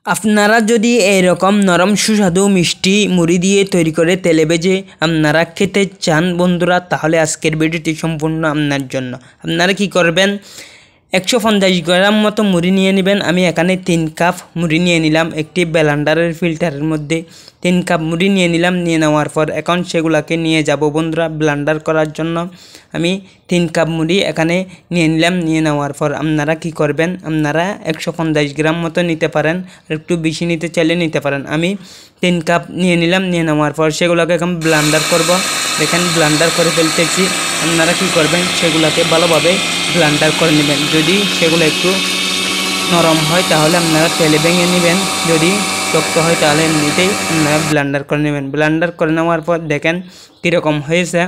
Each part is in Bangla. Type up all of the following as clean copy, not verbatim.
আপনারা যদি এরকম নরম সুস্বাদু মিষ্টি মুড়ি দিয়ে তৈরি করে তেলে ভেজে আপনারা খেতে চান বন্ধুরা, তাহলে আজকের ভিডিওটি সম্পূর্ণ আপনার জন্য। আপনারা কি করবেন, 150 গ্রাম মতো মুড়ি নিয়ে নেবেন। আমি এখানে 3 কাপ মুড়ি নিয়ে নিলাম। একটি ব্লেন্ডারের ফিল্টারের মধ্যে 3 কাপ মুড়ি নিয়ে নিলাম। নিয়ে নেওয়ার পর এখন সেগুলোকে নিয়ে যাব বন্ধুরা ব্লেন্ডার করার জন্য। আমি 3 কাপ মুড়ি এখানে নিয়ে নিলাম। নিয়ে নেওয়ার পর আপনারা কি করবেন, আপনারা 150 গ্রাম মতো নিতে পারেন, একটু বেশি নিতে চাইলে নিতে পারেন। আমি 3 কাপ নিয়ে নিলাম। নিয়ে নেওয়ার পর সেগুলোকে এখন ব্লেন্ডার করব। দেখেন ব্লেন্ডার করে ফেলতেছি। আপনারা কি করবেন, সেগুলোকে ভালোভাবে ব্লেন্ডার করে নেবেন। যদি সেগুলো একটু নরম হয় তাহলে আপনারা তেলে ভেঙে নেবেন, যদি শক্ত হয় তাহলে এমনিতেই আপনারা ব্লেন্ডার করে নেবেন। ব্লেন্ডার করে নেওয়ার পর দেখেন কীরকম হয়েছে,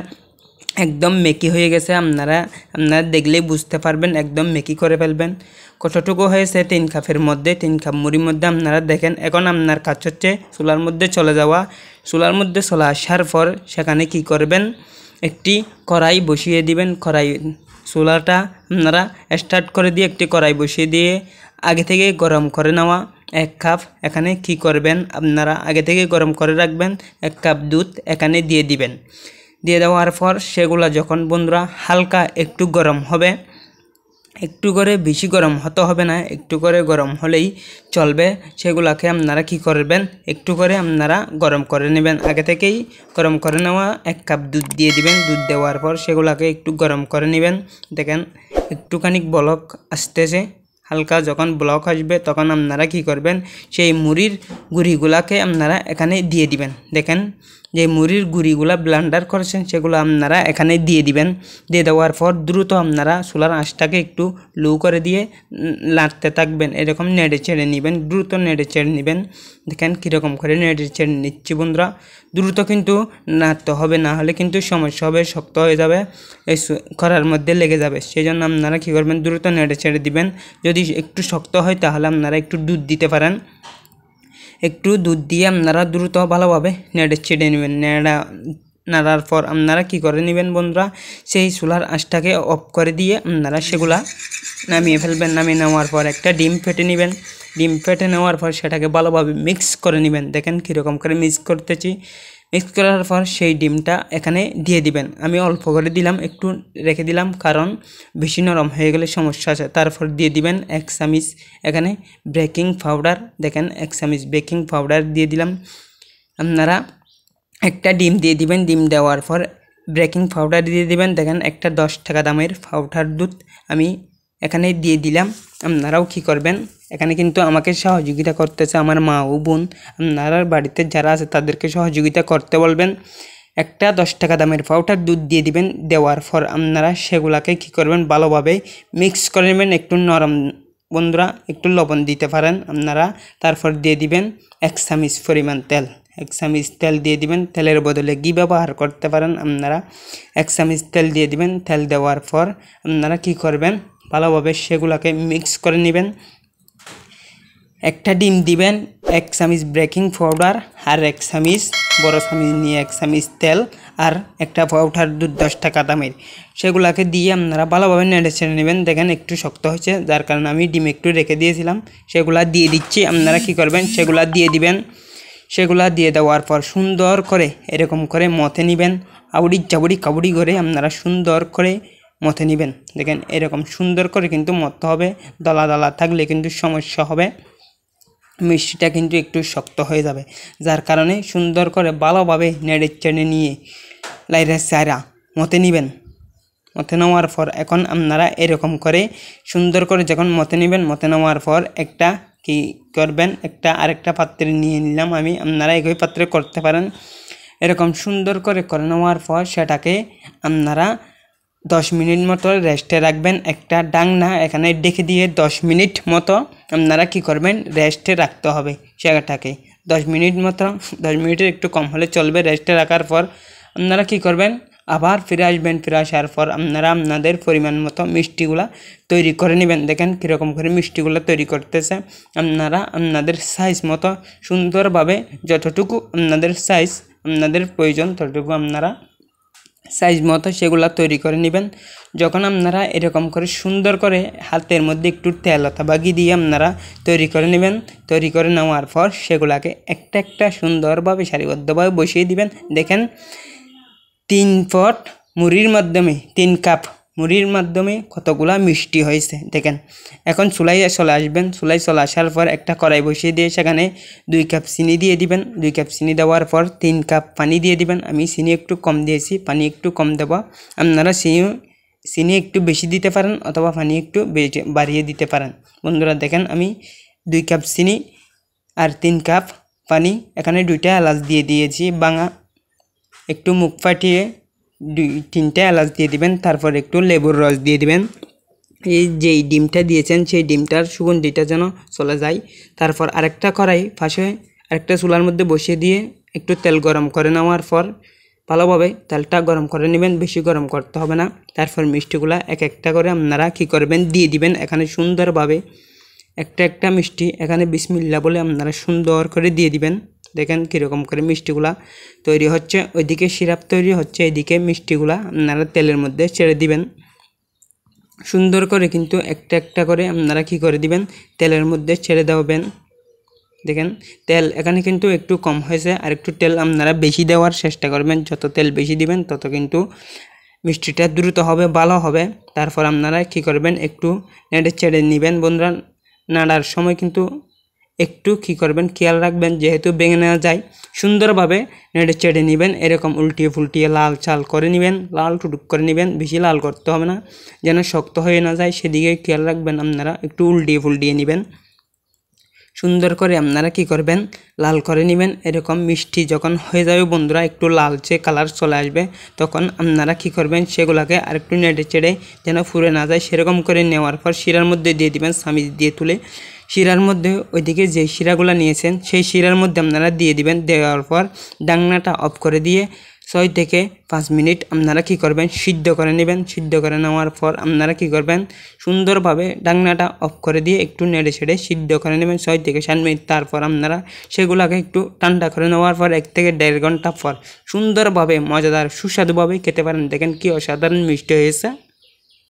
একদম মেকি হয়ে গেছে। আপনারা দেখলেই বুঝতে পারবেন, একদম মেকি করে ফেলবেন। কতটুকু হয়েছে 3 কাপের মধ্যে, 3 কাপ মুড়ির মধ্যে আপনারা দেখেন। এখন আপনার কাজ হচ্ছে চুলার মধ্যে চলে যাওয়া। চুলার মধ্যে চলে আসার পর সেখানে কি করবেন, একটি কড়াই বসিয়ে দিবেন। চুলাটা আপনারা স্টার্ট করে দিয়ে একটি কড়াই বসিয়ে দিয়ে আগে থেকে গরম করে নেওয়া 1 কাপ এখানে কি করবেন, আপনারা আগে থেকে গরম করে রাখবেন। 1 কাপ দুধ এখানে দিয়ে দিবেন। দিয়ে দেওয়ার পর সেগুলা যখন বন্ধুরা হালকা একটু গরম হবে, একটু করে বেশি গরম হতে হবে না, একটু করে গরম হলেই চলবে। সেগুলাকে আপনারা কি করবেন, একটু করে আপনারা গরম করে নেবেন। আগে থেকেই গরম করে নেওয়া 1 কাপ দুধ দিয়ে দিবেন। দুধ দেওয়ার পর সেগুলাকে একটু গরম করে নেবেন। দেখেন একটুখানি বলক আসতেছে। হালকা যখন ব্লক আসবে তখন আপনারা কি করবেন, সেই মুড়ির গুঁড়িগুলাকে আপনারা এখানে দিয়ে দিবেন। দেখেন যে মুড়ির গুঁড়িগুলা ব্লেন্ডার করেছেন সেগুলো আপনারা এখানে দিয়ে দিবেন। দিয়ে দেওয়ার পর দ্রুত আপনারা চুলার আঁচটাকে একটু লো করে দিয়ে নাড়তে থাকবেন। এরকম নেড়ে চেড়ে নেবেন, দ্রুত নেড়ে চেড়ে নেবেন। দেখেন কীরকম করে নেড়ে চেড়ে নিচ্ছি বন্ধুরা। দ্রুত কিন্তু নাড়তে হবে, না হলে কিন্তু সমস্যা হবে, শক্ত হয়ে যাবে, এই কড়ার মধ্যে লেগে যাবে। সেই জন্য আপনারা কী করবেন, দ্রুত নেড়ে চেড়ে দিবেন। যদি একটু শক্ত হয় তাহলে আপনারা একটু দুধ দিতে পারেন। একটু দুধ দিয়ে আপনারা দ্রুত ভালোভাবে নেড়ে চেড়ে নেবেন। নাড়ার পর আপনারা কি করে নেবেন বন্ধুরা, সেই চুলার আঁচটাকে অফ করে দিয়ে আপনারা সেগুলা নামিয়ে ফেলবেন। নামিয়ে নেওয়ার পর একটা ডিম ফেটে নেবেন। ডিম ফেটে নেওয়ার পর সেটাকে ভালোভাবে মিক্স করে নেবেন। দেখেন কীরকম করে মিক্স করতেছি। মিক্স করার পর সেই ডিমটা এখানে দিয়ে দিবেন। আমি অল্প করে দিলাম, একটু রেখে দিলাম, কারণ বেশি নরম হয়ে গেলে সমস্যা আছে। তারপর দিয়ে দিবেন 1 চামচ এখানে বেকিং পাউডার। দেখেন 1 চামচ বেকিং পাউডার দিয়ে দিলাম। আপনারা একটা ডিম দিয়ে দিবেন। ডিম দেওয়ার পর বেকিং পাউডার দিয়ে দিবেন। দেখেন একটা 10 টাকা দামের পাউডার দুধ আমি এখানে দিয়ে দিলাম। আপনারাও কী করবেন, এখানে কিন্তু আমাকে সহযোগিতা করতেছে আমার মা ও বোন। আপনারা বাড়িতে যারা আছে তাদেরকে সহযোগিতা করতে বলবেন। একটা 10 টাকা দামের পাউডার দুধ দিয়ে দিবেন। দেওয়ার পর আপনারা সেগুলাকে কী করবেন, ভালোভাবে মিক্স করে নেবেন। একটু নরম বন্ধুরা, একটু লবণ দিতে পারেন আপনারা। তারপর দিয়ে দিবেন 1 চামচ পরিমাণ তেল। 1 চামচ তেল দিয়ে দিবেন। তেলের বদলে ঘি ব্যবহার করতে পারেন আপনারা। 1 চামচ তেল দিয়ে দিবেন। তেল দেওয়ার পর আপনারা কী করবেন, ভালোভাবে সেগুলোকে মিক্স করে নেবেন। একটা ডিম দিবেন, 1 চামচ বেকিং পাউডার আর 1 চামচ বড় চামচ নিয়ে 1 চামচ তেল আর একটা পাউডার দুধ 10 টাকা দামের, সেগুলোকে দিয়ে আপনারা ভালোভাবে নেড়ে ছেড়ে নেবেন। দেখেন একটু শক্ত হয়েছে, যার কারণে আমি ডিম একটু রেখে দিয়েছিলাম, সেগুলা দিয়ে দিচ্ছি। আপনারা কি করবেন, সেগুলা দিয়ে দিবেন। সেগুলা দিয়ে দেওয়ার পর সুন্দর করে এরকম করে মথে নেবেন। আউড়ি চাবড়ি কাবড়ি করে আপনারা সুন্দর করে মথে নেবেন। দেখেন এরকম সুন্দর করে কিন্তু মথতে হবে, দলা দলা থাকলে কিন্তু সমস্যা হবে, মিষ্টিটা কিন্তু একটু শক্ত হয়ে যাবে। যার কারণে সুন্দর করে ভালোভাবে নেড়ে চেড়ে নিয়ে লাইরা চারা মতে নেবেন। মতে নেওয়ার পর এখন আপনারা এরকম করে সুন্দর করে যখন মতে নেবেন, মতে নেওয়ার পর একটা কি করবেন, আরেকটা পাত্রে নিয়ে নিলাম আমি। আপনারা একই পাত্রে করতে পারেন। এরকম সুন্দর করে নেওয়ার পর সেটাকে আপনারা 10 মিনিট মতো রেস্টে রাখবেন। একটা ডাংনা এখানে ডেকে দিয়ে 10 মিনিট মতো আপনারা কি করবেন, রেস্টে রাখতে হবে সেটাকে 10 মিনিট মতো। 10 মিনিটের একটু কম হলে চলবে। রেস্টে রাখার পর আপনারা কি করবেন, আবার ফিরে আসবেন। ফিরে আসার পর আপনারা আপনাদের পরিমাণ মতো মিষ্টিগুলা তৈরি করে নেবেন। দেখেন কীরকম করে মিষ্টিগুলো তৈরি করতেছে। আপনারা আপনাদের সাইজ মতো সুন্দরভাবে যতটুকু আপনাদের সাইজ আপনাদের প্রয়োজন ততটুকু আপনারা সাইজ মতো সেগুলো তৈরি করে নেবেন। যখন আপনারা এরকম করে সুন্দর করে হাতের মধ্যে একটু তেল অথবা ঘি দিয়ে আপনারা তৈরি করে নেবেন। তৈরি করে নেওয়ার পর সেগুলাকে একটা একটা সুন্দরভাবে সারিবদ্ধভাবে বসিয়ে দিবেন। দেখেন 3 পট মুড়ির মাধ্যমে 3 কাপ মুড়ির মাধ্যমে কতগুলা মিষ্টি হয়েছে দেখেন। এখন চুলায় চলে আসবেন। চুলায় চলে আসার পর একটা কড়াই বসিয়ে দিয়ে সেখানে 2 কাপ চিনি দিয়ে দিবেন। 2 কাপ চিনি দেওয়ার পর 3 কাপ পানি দিয়ে দিবেন। আমি চিনি একটু কম দিয়েছি, পানি একটু কম দেব। আপনারা চিনি একটু বেশি দিতে পারেন অথবা পানি একটু বাড়িয়ে দিতে পারেন। বন্ধুরা দেখেন আমি 2 কাপ চিনি আর 3 কাপ পানি, এখানে 2টা এলাচ দিয়ে দিয়েছি ভাঙা। একটু মুখ ফাটিয়ে 2-3টা এলাচ দিয়ে দিবেন। তারপর একটু লেবুর রস দিয়ে দিবেন। এই যেই ডিমটা দিয়েছেন সেই ডিমটার সুগন্ধিটা যেন চলে যায়। তারপর আরেকটা কড়াই পাশে আরেকটা চুলার মধ্যে বসিয়ে দিয়ে একটু তেল গরম করে নেওয়ার পর ভালোভাবে তেলটা গরম করে নেবেন, বেশি গরম করতে হবে না। তারপর মিষ্টিগুলা এক একটা করে আপনারা কী করবেন দিয়ে দিবেন। এখানে সুন্দরভাবে একটা একটা মিষ্টি এখানে বিসমিল্লাহ বলে আপনারা সুন্দর করে দিয়ে দিবেন। দেখেন কীরকম করে মিষ্টিগুলা তৈরি হচ্ছে, ওইদিকে সিরাপ তৈরি হচ্ছে, এদিকে মিষ্টিগুলা আপনারা তেলের মধ্যে ছেড়ে দিবেন। সুন্দর করে কিন্তু একটা একটা করে আপনারা কী করে দিবেন, তেলের মধ্যে ছেড়ে দেবেন। দেখেন তেল এখানে কিন্তু একটু কম হয়েছে, আর একটু তেল আপনারা বেশি দেওয়ার চেষ্টা করবেন। যত তেল বেশি দিবেন তত কিন্তু মিষ্টিটা দ্রুত হবে, ভালো হবে। তারপর আপনারা কী করবেন, একটু নেড়ে ছেড়ে নেবেন। বন্ধুরা নাড়ার সময় কিন্তু একটু কী করবেন, খেয়াল রাখবেন যেহেতু ভেঙে নেওয়া যায়। সুন্দরভাবে নেড়ে চেড়ে নেবেন, এরকম উল্টিয়ে ফুলটিয়ে লাল চাল করে নেবেন, লাল টুটুক করে নেবেন। বেশি লাল করতে হবে না, যেন শক্ত হয়ে না যায় সেদিকে খেয়াল রাখবেন। আপনারা একটু উল্টিয়ে ফুলটিয়ে নেবেন। সুন্দর করে আপনারা কী করবেন, লাল করে নেবেন। এরকম মিষ্টি যখন হয়ে যাবে বন্ধুরা, একটু লালচে কালার চলে আসবে, তখন আপনারা কী করবেন, সেগুলোকে আরেকটু নেড়ে চেড়ে যেন ফুরে না যায় সেরকম করে নেওয়ার পর শিরার মধ্যে দিয়ে দিবেন। চামিচ দিয়ে তুলে শিরার মধ্যে ওইদিকে যে শিরাগুলো নিয়েছেন সেই শিরার মধ্যে আপনারা দিয়ে দিবেন। দেওয়ার পর ঢাকনাটা অফ করে দিয়ে 6 থেকে 5 মিনিট আপনারা কী করবেন, সিদ্ধ করে নেবেন। সিদ্ধ করে নেওয়ার পর আপনারা কী করবেন, সুন্দরভাবে ঢাকনাটা অফ করে দিয়ে একটু নেড়ে ছেড়ে সিদ্ধ করে নেবেন 6 থেকে 7 মিনিট। তারপর আপনারা সেগুলোকে একটু ঠান্ডা করে নেওয়ার পর 1 থেকে 1.5 ঘন্টা পর সুন্দরভাবে মজাদার সুস্বাদুভাবে খেতে পারেন। দেখেন কি অসাধারণ মিষ্টি হয়েছে।